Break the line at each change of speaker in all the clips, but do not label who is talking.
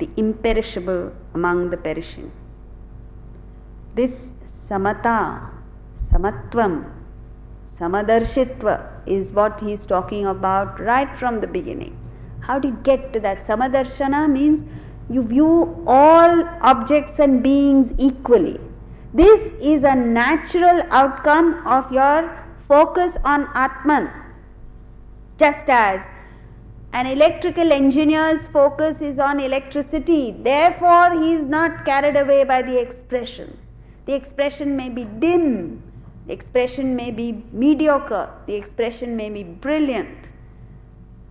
the imperishable among the perishing. This samata, samatvam, samadarshitva is what he is talking about right from the beginning. How do you get to that? Samadarshana means you view all objects and beings equally. This is a natural outcome of your focus on Atman. Just as an electrical engineer's focus is on electricity, therefore he is not carried away by the expressions. The expression may be dim, the expression may be mediocre, the expression may be brilliant.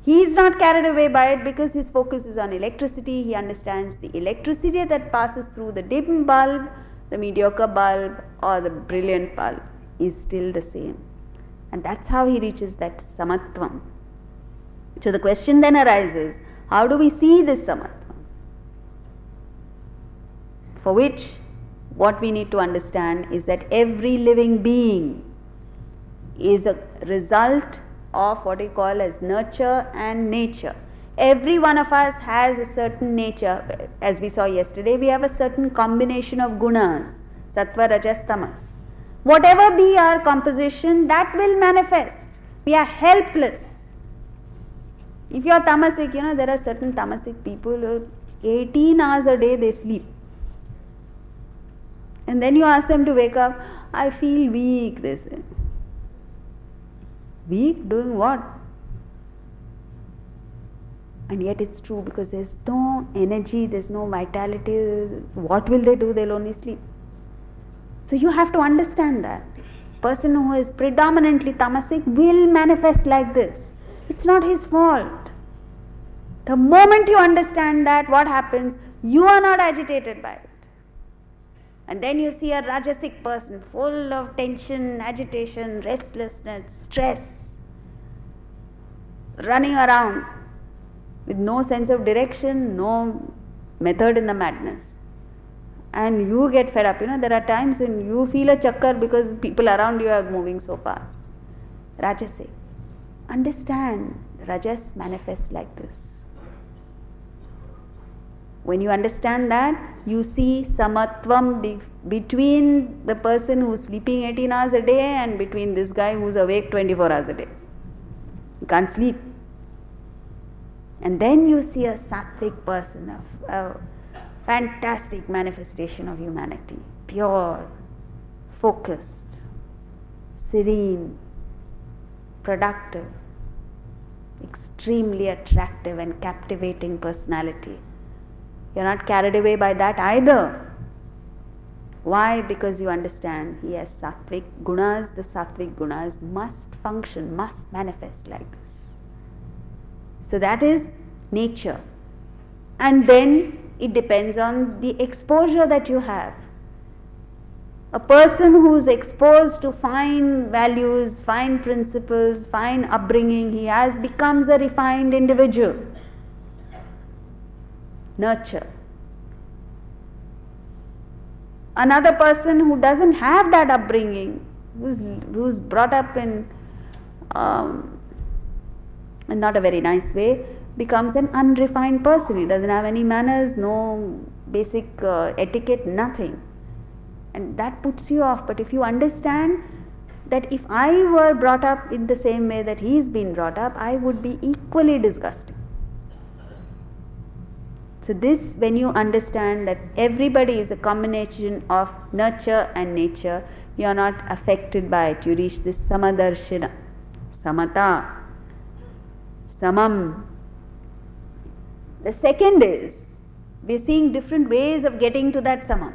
He is not carried away by it because his focus is on electricity. He understands the electricity that passes through the dim bulb, the mediocre bulb or the brilliant bulb is still the same. And that's how he reaches that samatvam. So the question then arises, how do we see this samatvam? For which what we need to understand is that every living being is a result of what we call as nurture and nature. Every one of us has a certain nature. As we saw yesterday, we have a certain combination of gunas, sattva, rajas, tamas. Whatever be our composition, that will manifest. We are helpless. If you are tamasic, there are certain tamasic people who 18 hours a day they sleep. And then you ask them to wake up, I feel weak, they say. Weak? Doing what? And yet it's true, because there's no energy, there's no vitality. What will they do? They'll only sleep. So you have to understand that. Person who is predominantly tamasic will manifest like this. It's not his fault. The moment you understand that, what happens? You are not agitated by it. And then you see a rajasic person full of tension, agitation, restlessness, stress, running around with no sense of direction, no method in the madness. And you get fed up. There are times when you feel a chakkar because people around you are moving so fast. Rajasic. Understand, rajas manifests like this. When you understand that, you see samatvam between the person who is sleeping 18 hours a day and between this guy who is awake 24 hours a day. You can't sleep. And then you see a sattvic person, a fantastic manifestation of humanity. Pure, focused, serene, productive, extremely attractive and captivating personality. You're not carried away by that either. Why? Because you understand he has sattvic gunas. The sattvic gunas must function, must manifest like this. So that is nature. And then it depends on the exposure that you have. A person who is exposed to fine values, fine principles, fine upbringing he has, becomes a refined individual. Nurture. Another person who doesn't have that upbringing, who's brought up in not a very nice way, becomes an unrefined person. He doesn't have any manners, no basic etiquette, nothing. And that puts you off. But if you understand that if I were brought up in the same way that he's been brought up, I would be equally disgusting. So this, when you understand that everybody is a combination of nurture and nature, you are not affected by it. You reach this samadarshana, samata, samam. The second is, we are seeing different ways of getting to that samam.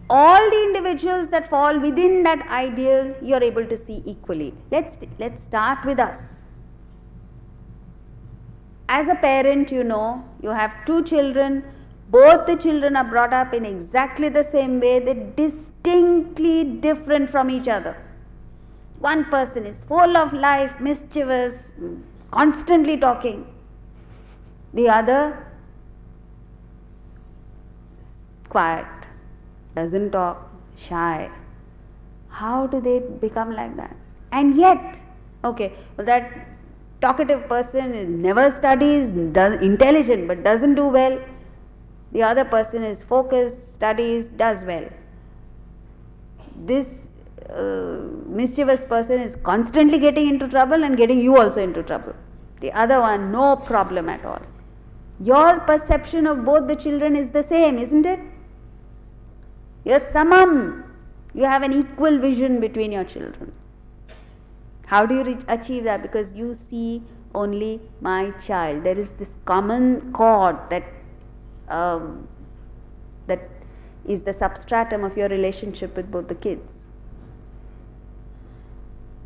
All the individuals that fall within that ideal, you are able to see equally. Let's start with us. As a parent, you have two children, both the children are brought up in exactly the same way, they're distinctly different from each other. One person is full of life, mischievous, constantly talking. The other, quiet, doesn't talk, shy. How do they become like that? And yet, that talkative person never studies, intelligent but doesn't do well. The other person is focused, studies, does well. This mischievous person is constantly getting into trouble and getting you also into trouble. The other one, no problem at all. Your perception of both the children is the same, isn't it? You're samam. You have an equal vision between your children. How do you achieve that? Because you see only my child. There is this common chord that is the substratum of your relationship with both the kids.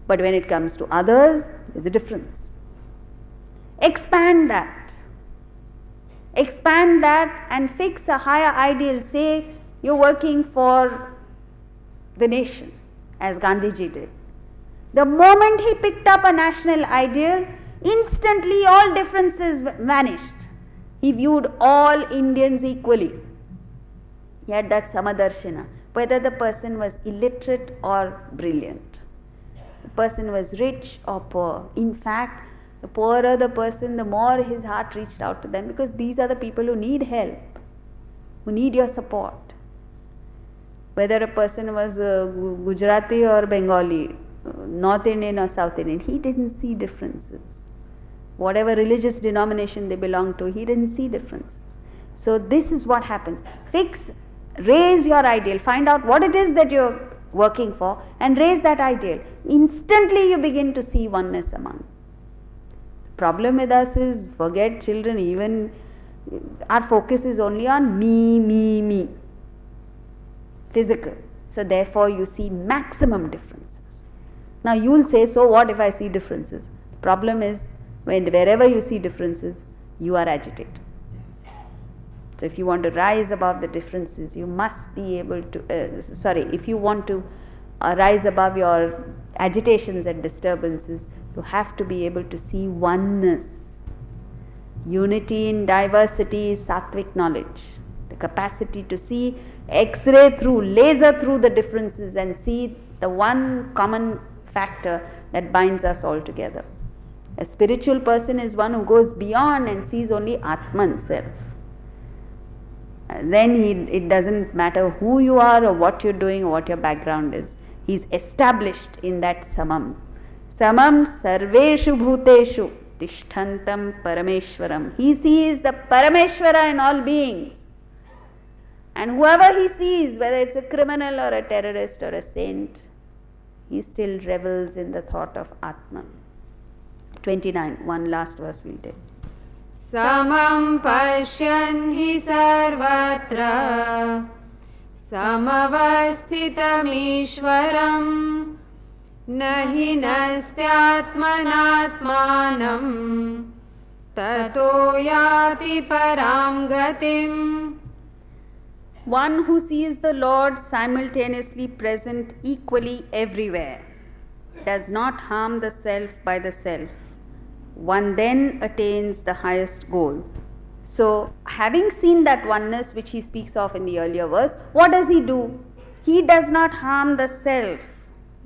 But when it comes to others, there's a difference. Expand that. Expand that and fix a higher ideal. Say you're working for the nation, as Gandhiji did. The moment he picked up a national ideal, instantly all differences vanished. He viewed all Indians equally. He had that samadarshana, whether the person was illiterate or brilliant. The person was rich or poor. In fact, the poorer the person, the more his heart reached out to them, because these are the people who need help, who need your support. Whether a person was Gujarati or Bengali, North Indian or South Indian, he didn't see differences. Whatever religious denomination they belonged to, he didn't see differences. So this is what happens. Raise your ideal, find out what it is that you're working for and raise that ideal. Instantly you begin to see oneness among. The problem with us is, forget children, even our focus is only on me. Physical. So therefore you see maximum differences. Now you will say, so what if I see differences? The problem is, wherever you see differences, you are agitated. So if you want to rise above the differences, you must be able to, if you want to rise above your agitations and disturbances, you have to be able to see oneness. Unity in diversity is sattvic knowledge. The capacity to see X-ray through, laser through the differences and see the one common factor that binds us all together. A spiritual person is one who goes beyond and sees only Atman self. Then it doesn't matter who you are or what you're doing or what your background is. He's established in that samam. Samam sarveshu bhuteshu tishthantam parameshwaram. He sees the Parameshwara in all beings. And whoever he sees, whether it's a criminal or a terrorist or a saint, he still revels in the thought of Atman. 29, one last verse we'll take.
Samam pashyan hi sarvatra samavasthitam ishwaram nahi nastyatmanatmanam tato yati param gatim.
One who sees the Lord simultaneously present equally everywhere does not harm the self by the self. One then attains the highest goal. So, having seen that oneness which he speaks of in the earlier verse, what does he do? He does not harm the self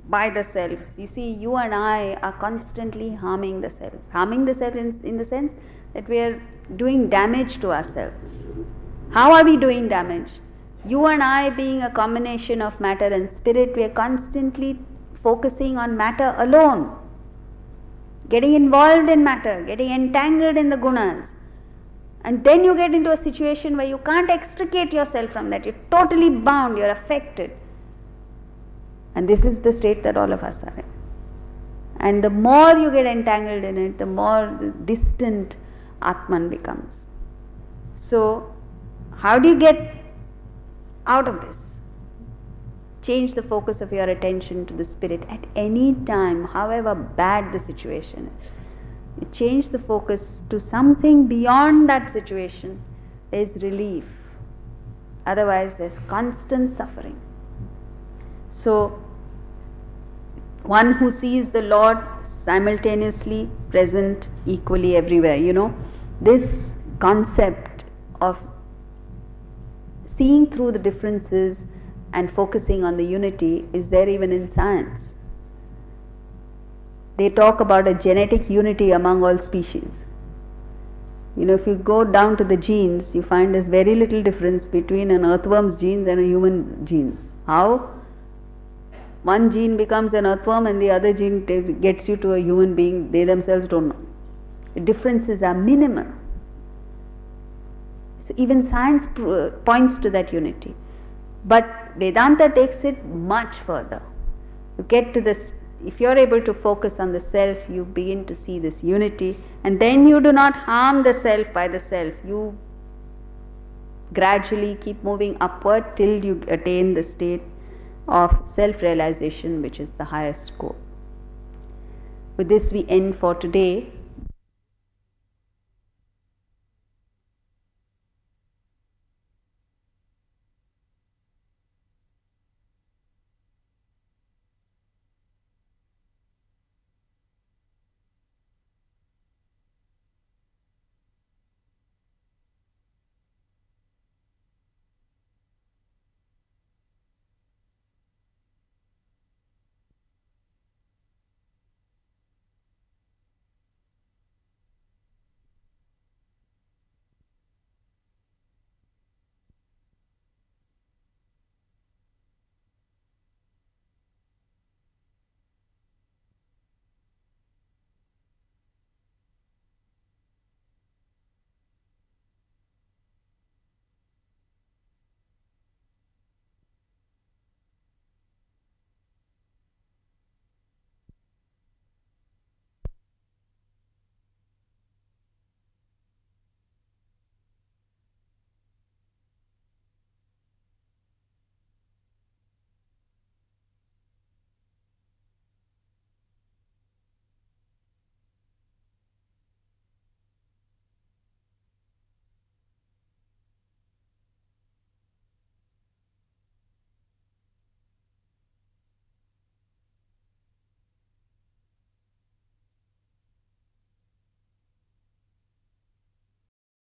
by the self. You see, you and I are constantly harming the self. Harming the self in the sense that we are doing damage to ourselves. How are we doing damage? You and I, being a combination of matter and spirit, we are constantly focusing on matter alone. Getting involved in matter, getting entangled in the gunas. And then you get into a situation where you can't extricate yourself from that. You're totally bound, you're affected. And this is the state that all of us are in. And the more you get entangled in it, the more distant Atman becomes. So, how do you get out of this? Change the focus of your attention to the spirit at any time, however bad the situation is. You change the focus to something beyond that situation. There is relief. Otherwise, there's constant suffering. So, one who sees the Lord simultaneously present equally everywhere. You know, this concept of seeing through the differences and focusing on the unity is there even in science. they talk about a genetic unity among all species. If you go down to the genes, you find there's very little difference between an earthworm's genes and a human genes. How? One gene becomes an earthworm and the other gene gets you to a human being, they themselves don't know. The differences are minimal. So even science points to that unity. But Vedanta takes it much further. You get to this, if you're able to focus on the self, you begin to see this unity, and then you do not harm the self by the self. You gradually keep moving upward till you attain the state of self-realization, which is the highest goal. With this we end for today.